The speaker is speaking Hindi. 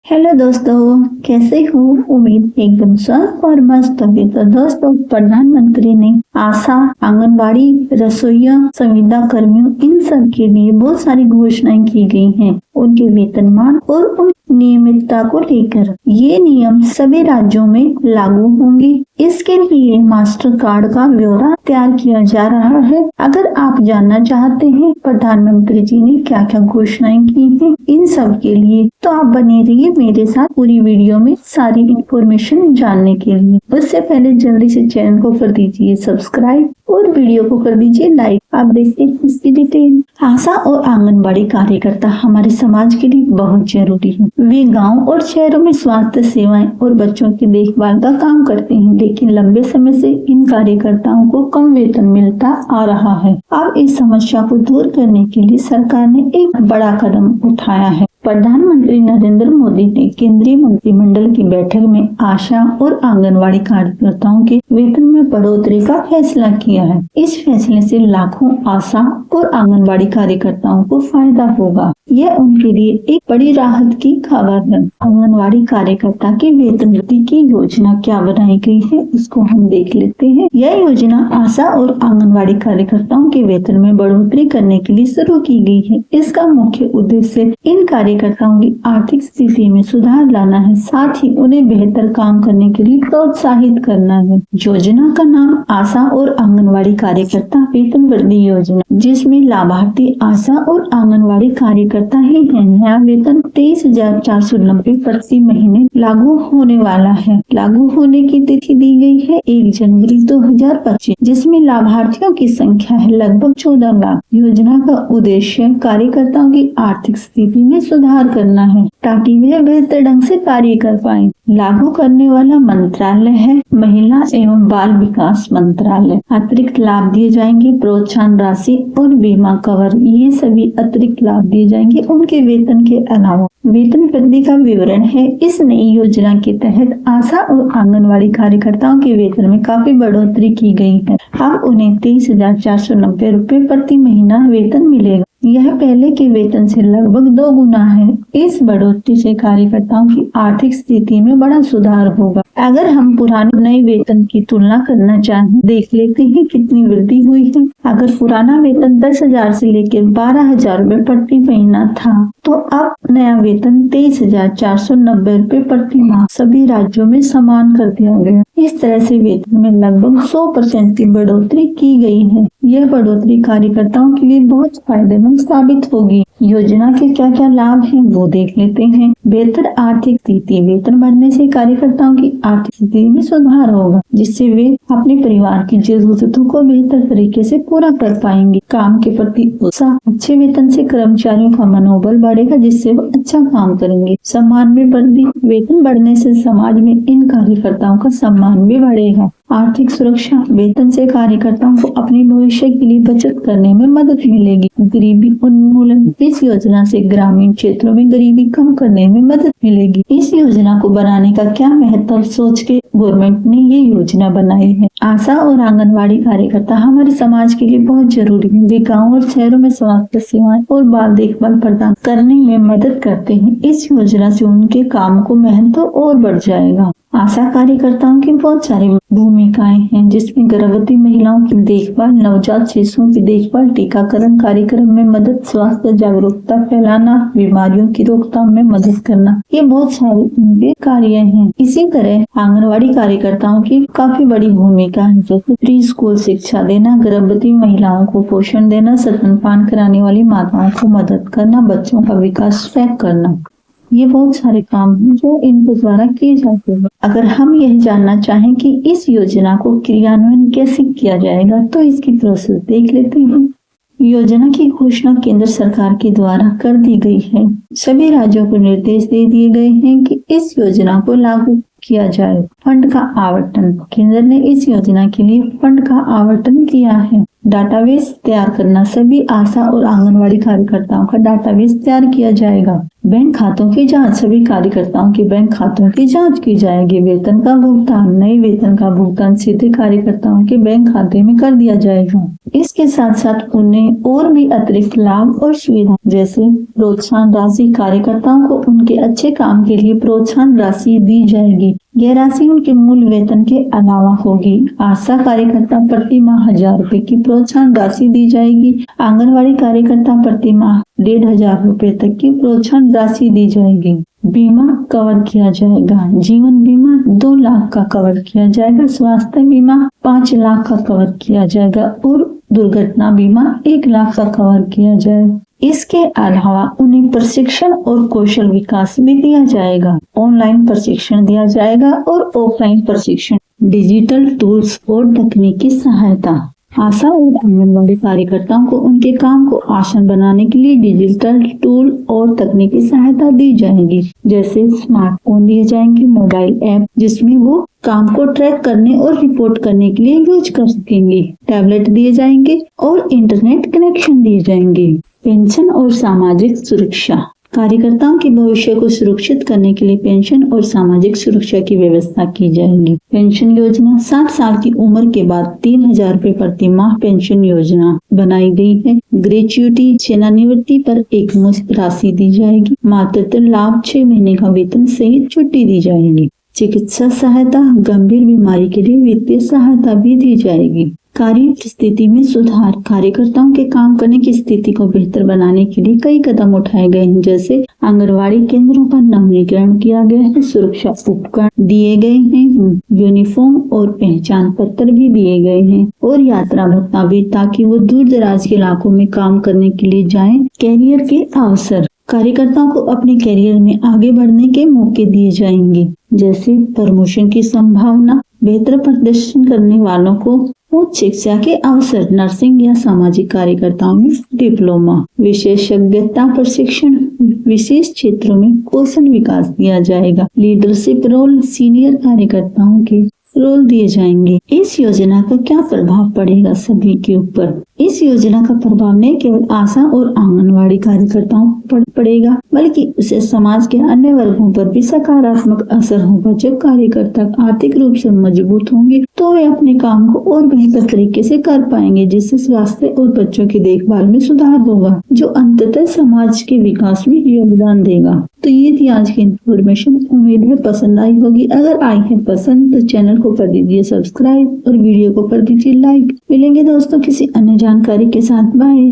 हेलो दोस्तों, कैसे हो? उम्मीद एकदम स्वस्थ और मस्त होगी। तो दोस्तों, प्रधानमंत्री ने आशा, आंगनबाड़ी, रसोइया, संविदा कर्मियों इन सब के लिए बहुत सारी घोषणाएं की गई हैं। उनके वेतनमान और उन नियमितता को लेकर ये नियम सभी राज्यों में लागू होंगे। इसके लिए मास्टर कार्ड का ब्यौरा तैयार किया जा रहा है। अगर आप जानना चाहते हैं प्रधानमंत्री जी ने क्या क्या घोषणाएं की हैं इन सब के लिए, तो आप बने रहिए मेरे साथ पूरी वीडियो में सारी इंफॉर्मेशन जानने के लिए। उससे पहले जल्दी से चैनल को कर दीजिए सब्सक्राइब और वीडियो को कर दीजिए लाइक। आप देखते हैं इसकी डिटेल। आशा और आंगनबाड़ी कार्यकर्ता हमारे समाज के लिए बहुत जरूरी है। वे गांव और शहरों में स्वास्थ्य सेवाएं और बच्चों की देखभाल का काम करते हैं, लेकिन लंबे समय से इन कार्यकर्ताओं को कम वेतन मिलता आ रहा है। अब इस समस्या को दूर करने के लिए सरकार ने एक बड़ा कदम उठाया है। प्रधानमंत्री नरेंद्र मोदी ने केंद्रीय मंत्रिमंडल की बैठक में आशा और आंगनबाड़ी कार्यकर्ताओं के वेतन में बढ़ोतरी का फैसला किया है। इस फैसले से लाखों आशा और आंगनबाड़ी कार्यकर्ताओं को फायदा होगा। यह उनके लिए एक बड़ी राहत की खबर है। आंगनबाड़ी कार्यकर्ता के वेतन वृद्धि की योजना क्या बनाई गई है, इसको हम देख लेते हैं। यह योजना आशा और आंगनबाड़ी कार्यकर्ताओं के वेतन में बढ़ोतरी करने के लिए शुरू की गई है। इसका मुख्य उद्देश्य इन कार्यकर्ताओं की आर्थिक स्थिति में सुधार लाना है, साथ ही उन्हें बेहतर काम करने के लिए प्रोत्साहित करना है। योजना का नाम आशा और आंगनबाड़ी कार्यकर्ता वेतन वृद्धि योजना, जिसमें लाभार्थी आशा और आंगनबाड़ी कार्यकर्ता ही है। नया वेतन 23,490 प्रति महीने लागू होने वाला है। लागू होने की तिथि दी गई है 1 जनवरी 2025, जिसमें लाभार्थियों की संख्या है लगभग 14 लाख। योजना का उद्देश्य कार्यकर्ताओं की आर्थिक स्थिति में सुधार करना है ताकि वे बेहतर ढंग से कार्य कर पाएं। लागू करने वाला मंत्रालय है महिला एवं बाल विकास मंत्रालय। अतिरिक्त लाभ दिए जाएंगे प्रोत्साहन राशि और बीमा कवर, ये सभी अतिरिक्त लाभ दिए जाएंगे उनके वेतन के अलावा। वेतन वृद्धि का विवरण है। इस नई योजना के तहत आशा और आंगनबाड़ी कार्यकर्ताओं के वेतन में काफी बढ़ोतरी की गई है। अब उन्हें 23,490 रूपए प्रति महीना वेतन मिलेगा। यह पहले के वेतन से लगभग 2 गुना है। इस बढ़ोतरी से कार्यकर्ताओं की आर्थिक स्थिति में बड़ा सुधार होगा। अगर हम पुराने नए वेतन की तुलना करना चाहें, देख लेते हैं कितनी वृद्धि हुई है। अगर पुराना वेतन 10,000 से लेकर 12,000 रूपए प्रति महीना था, तो अब नया वेतन 23,490 रूपए प्रति माह सभी राज्यों में समान कर दिया गया। इस तरह से वेतन में लगभग 100% की बढ़ोतरी की गई है। यह बढ़ोतरी कार्यकर्ताओं के लिए बहुत फायदेमंद साबित होगी। योजना के क्या क्या लाभ हैं वो देख लेते हैं। बेहतर आर्थिक स्थिति, वेतन बढ़ने से कार्यकर्ताओं की आर्थिक स्थिति में सुधार होगा, जिससे वे अपने परिवार की जरूरतों को बेहतर तरीके से पूरा कर पाएंगे। काम के प्रति उत्साह, अच्छे वेतन से कर्मचारियों का मनोबल बढ़ेगा, जिससे वो अच्छा काम करेंगे। सम्मान में वृद्धि, वेतन बढ़ने से समाज में इन कार्यकर्ताओं का सम्मान भी बढ़ेगा। आर्थिक सुरक्षा, वेतन से कार्यकर्ताओं को अपने भविष्य के लिए बचत करने में मदद मिलेगी। गरीबी उन्मूलन, इस योजना से ग्रामीण क्षेत्रों में गरीबी कम करने में मदद मिलेगी। इस योजना को बनाने का क्या महत्व सोच के गवर्नमेंट ने ये योजना बनाई है। आशा और आंगनबाड़ी कार्यकर्ता हमारे समाज के लिए बहुत जरूरी है। वे गाँव और शहरों में स्वास्थ्य सेवाएं और बाल देखभाल प्रदान करने में मदद करते हैं। इस योजना से उनके काम को महत्व और बढ़ जाएगा। आशा कार्यकर्ताओं की बहुत सारी भूमिकाएं हैं, जिसमें गर्भवती महिलाओं की देखभाल, नवजात शिशुओं की देखभाल, टीकाकरण कार्यक्रम में मदद, स्वास्थ्य जागरूकता फैलाना, बीमारियों की रोकथाम में मदद करना, ये बहुत सारे उनके कार्य हैं। इसी तरह आंगनबाड़ी कार्यकर्ताओं की काफी बड़ी भूमिका है, जैसे प्री स्कूल शिक्षा देना, गर्भवती महिलाओं को पोषण देना, स्तनपान कराने वाली माताओं को मदद करना, बच्चों का विकास ट्रैक करना। ये बहुत सारे काम हैं जो इनके द्वारा किए जाते हैं। अगर हम यह जानना चाहें कि इस योजना को क्रियान्वयन कैसे किया जाएगा, तो इसकी प्रोसेस देख लेते हैं। योजना की घोषणा केंद्र सरकार के द्वारा कर दी गई है। सभी राज्यों को निर्देश दे दिए गए हैं कि इस योजना को लागू किया जाए। फंड का आवंटन, केंद्र ने इस योजना के लिए फंड का आवंटन किया है। डाटाबेस तैयार करना, सभी आशा और आंगनबाड़ी कार्यकर्ताओं का डाटाबेस तैयार किया जाएगा। बैंक खातों की जांच, सभी कार्यकर्ताओं के बैंक खातों की जांच की जाएगी। वेतन का भुगतान, नए वेतन का भुगतान सीधे कार्यकर्ताओं के बैंक खाते में कर दिया जाएगा। इसके साथ साथ उन्हें और भी अतिरिक्त लाभ और सुविधा जैसे प्रोत्साहन राशि, कार्यकर्ताओं को उनके अच्छे काम के लिए प्रोत्साहन राशि दी जाएगी। यह राशि उनके मूल वेतन के अलावा होगी। आशा कार्यकर्ता प्रति माह 1000 रुपए की प्रोत्साहन राशि दी जाएगी। आंगनवाड़ी कार्यकर्ता प्रति माह 1500 रुपए तक की प्रोत्साहन राशि दी जाएगी। बीमा कवर किया जाएगा। जीवन बीमा 2 लाख का कवर किया जाएगा। स्वास्थ्य बीमा 5 लाख का कवर किया जाएगा और दुर्घटना बीमा 1 लाख का कवर किया जाएगा। इसके अलावा उन्हें प्रशिक्षण और कौशल विकास भी दिया जाएगा। ऑनलाइन प्रशिक्षण दिया जाएगा और ऑफलाइन प्रशिक्षण, डिजिटल टूल्स और तकनीकी सहायता। आशा और आंगनबाड़ी कार्यकर्ताओं को उनके काम को आसान बनाने के लिए डिजिटल टूल और तकनीकी सहायता दी जाएगी, जैसे स्मार्टफोन दिए जाएंगे, मोबाइल ऐप जिसमें वो काम को ट्रैक करने और रिपोर्ट करने के लिए यूज कर सकेंगे, टैबलेट दिए जाएंगे और इंटरनेट कनेक्शन दिए जाएंगे। पेंशन और सामाजिक सुरक्षा, कार्यकर्ताओं के भविष्य को सुरक्षित करने के लिए पेंशन और सामाजिक सुरक्षा की व्यवस्था की जाएगी। पेंशन योजना 60 साल की उम्र के बाद 3000 रुपए प्रति माह पेंशन योजना बनाई गई है। ग्रेच्युटी, सेवानिवृत्ति पर एक मुश्त राशि दी जाएगी। मातृत्व लाभ 6 महीने का वेतन सहित छुट्टी दी जाएगी। चिकित्सा सहायता, गंभीर बीमारी के लिए वित्तीय सहायता भी दी जाएगी। कार्य स्थिति में सुधार, कार्यकर्ताओं के काम करने की स्थिति को बेहतर बनाने के लिए कई कदम उठाए गए हैं, जैसे आंगनवाड़ी केंद्रों का नवीनीकरण किया गया है, सुरक्षा उपकरण दिए गए हैं, यूनिफॉर्म और पहचान पत्र भी दिए गए हैं और यात्रा भत्ता भी, ताकि वो दूर दराज के इलाकों में काम करने के लिए जाएं। कैरियर के अवसर, कार्यकर्ताओं को अपने कैरियर में आगे बढ़ने के मौके दिए जाएंगे, जैसे प्रमोशन की संभावना, बेहतर प्रदर्शन करने वालों को उच्च शिक्षा के अवसर, नर्सिंग या सामाजिक कार्यकर्ताओं में डिप्लोमा, विशेषज्ञता प्रशिक्षण, विशेष क्षेत्रों में कौशल विकास दिया जाएगा। लीडरशिप रोल, सीनियर कार्यकर्ताओं के रोल दिए जाएंगे। इस योजना का क्या प्रभाव पड़ेगा सभी के ऊपर? इस योजना का प्रभाव न केवल आशा और आंगनवाड़ी कार्यकर्ताओं पर पड़ेगा, बल्कि उसे समाज के अन्य वर्गों पर भी सकारात्मक असर होगा। जब कार्यकर्ता आर्थिक रूप से मजबूत होंगे तो वे अपने काम को और बेहतर तरीके से कर पाएंगे, जिससे स्वास्थ्य और बच्चों की देखभाल में सुधार होगा, जो अंततः समाज के विकास में योगदान देगा। तो ये थी आज की इन्फॉर्मेशन। उम्मीद है पसंद आई होगी। अगर आई है पसंद तो चैनल को कर दीजिए सब्सक्राइब और वीडियो को कर दीजिए लाइक। मिलेंगे दोस्तों किसी अन्य जानकारी के साथ। बाय।